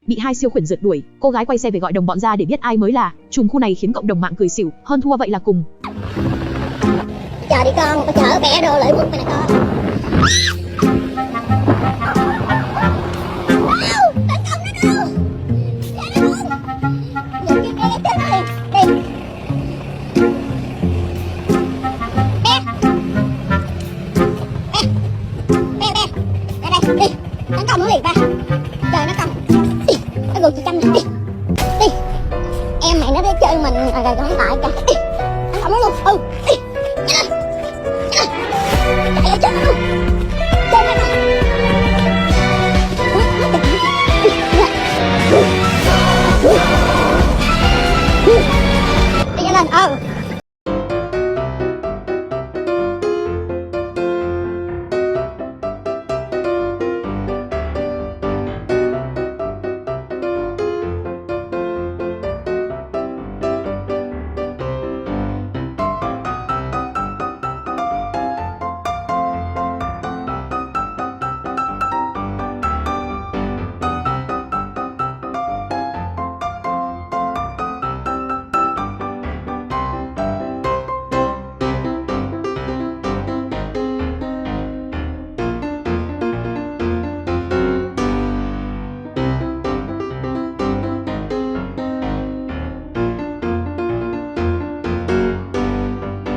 Bị hai siêu khuyển rượt đuổi, cô gái quay xe về gọi đồng bọn ra để biết ai mới là trùm khu này, khiến cộng đồng mạng cười xỉu. Hơn thua vậy là cùng. Chờ đi con, tao chở bẻ đồ lợi quất mày nè con. Đi, tấn công nó liền ba. Trời nó công. Đi, nó gục chị Trâm đi. Đi. Em mày nó đi chơi mình rồi không lại kìa.